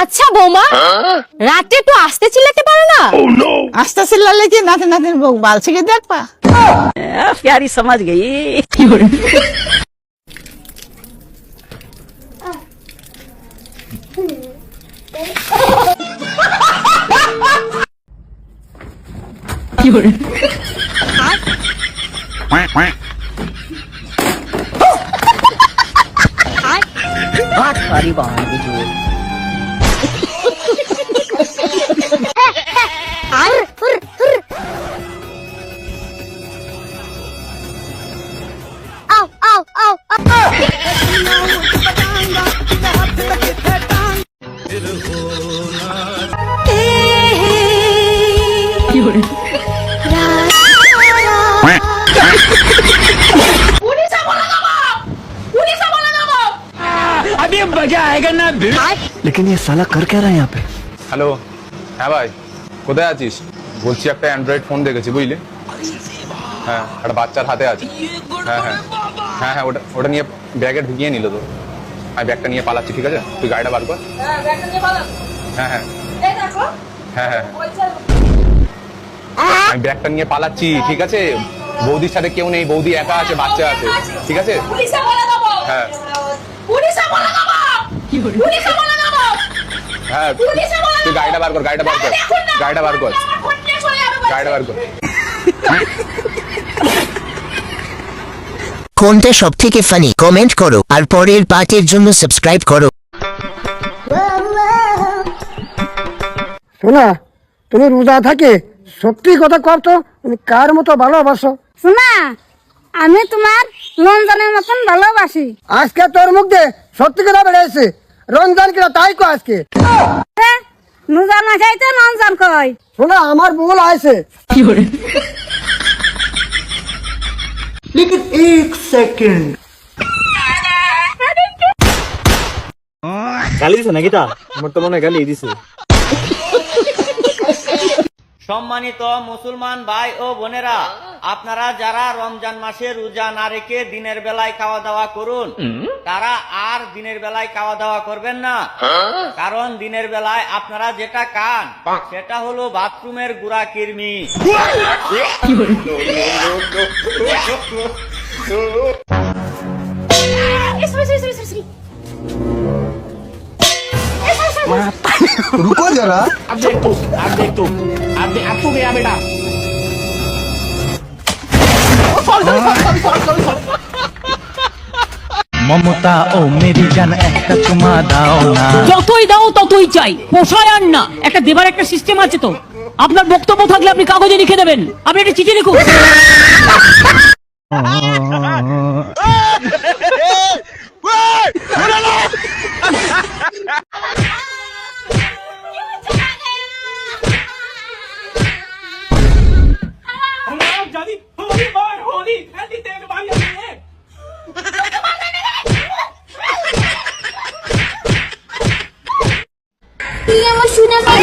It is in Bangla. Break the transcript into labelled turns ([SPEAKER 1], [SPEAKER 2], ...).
[SPEAKER 1] আচ্ছা বৌমা, রাতে একটু আস্তে চিল্লাতে পারো না?
[SPEAKER 2] আস্তে চিল্লালে কি নাতে নাতির বউ বাল ছিঁড়ে দেখবা?
[SPEAKER 3] प्यारी समझ गई। सारी बाहर भी जो
[SPEAKER 4] अभी मजा आएगा ना। लेकिन ये साला कर क्या रहा है यहाँ पे?
[SPEAKER 5] হ্যালো, হ্যাঁ ভাই, কোথায় আছিস? বলছি একটা অ্যান্ড্রয়েড ফোন দেখেছি, বুঝলি? হ্যাঁ, একটা বাচ্চার হাতে আছে। হ্যাঁ হ্যাঁ হ্যাঁ হ্যাঁ, ওটা নিয়ে ব্যাগে ঢুকিয়ে নিল তো। আমি ব্যাগটা নিয়ে পালাচ্ছি, ঠিক আছে? তুই গাড়িটা বার কর। হ্যাঁ হ্যাঁ হ্যাঁ হ্যাঁ, আমি ব্যাগটা নিয়ে পালাচ্ছি, ঠিক আছে? বৌদির সাথে কেউ নেই, বৌদি একা আছে, বাচ্চা আছে, ঠিক আছে? হ্যাঁ হ্যাঁ, তুই গাড়িটা বার কর, গাড়িটা বার কর, গাড়িটা বার কর, গাড়িটা বার কর।
[SPEAKER 6] কোনটা সব থেকে ফানি কমেন্ট করো আর পরের পার্টের জন্য সাবস্ক্রাইব করো।
[SPEAKER 7] শোনা, তুমি রোজা থাকে সত্যি কথা করতো, তুমি কার মতো ভালোবাসো?
[SPEAKER 8] শোনা, আমি তোমার রমজানের মতন ভালোবাসি।
[SPEAKER 7] আজকে তোর মুখ দিয়ে সত্যি কথা বেড়েছে। রমজান কিনা তাই কো আজকে
[SPEAKER 8] রোজা না খাইতে রমজান কয়।
[SPEAKER 7] শোনা, আমার ভুল আছে।
[SPEAKER 4] लेकिन एक सेकंड গালি দিছে নাকি? তা আমার তো মনে হয় গালি দিছে।
[SPEAKER 9] সম্মানিত মুসলমান ভাই ও বোনেরা, আপনারা যারা রমজান মাসে রোজা না রেখে দিনের বেলায় খাওয়া দাওয়া করুন, তারা আর দিনের বেলায় খাওয়া দাওয়া করবেন না। কারণ দিনের বেলায় আপনারা যেটা খান সেটা হলো বাথরুমের গুড়া কিরমি।
[SPEAKER 4] रुको जरा,
[SPEAKER 9] अब देख तू, अब तू गया बेटा।
[SPEAKER 10] মমতা ও মেরি জান একটা চুমা দাও না।
[SPEAKER 3] যতই দাও ততই চাই, পোষায় আর না। একটা দেবার একটা সিস্টেম আছে তো। আপনার বক্তব্য থাকলে আপনি কাগজে লিখে দেবেন, আপনি একটা চিঠি লিখুন।
[SPEAKER 8] আমার শুনে পাই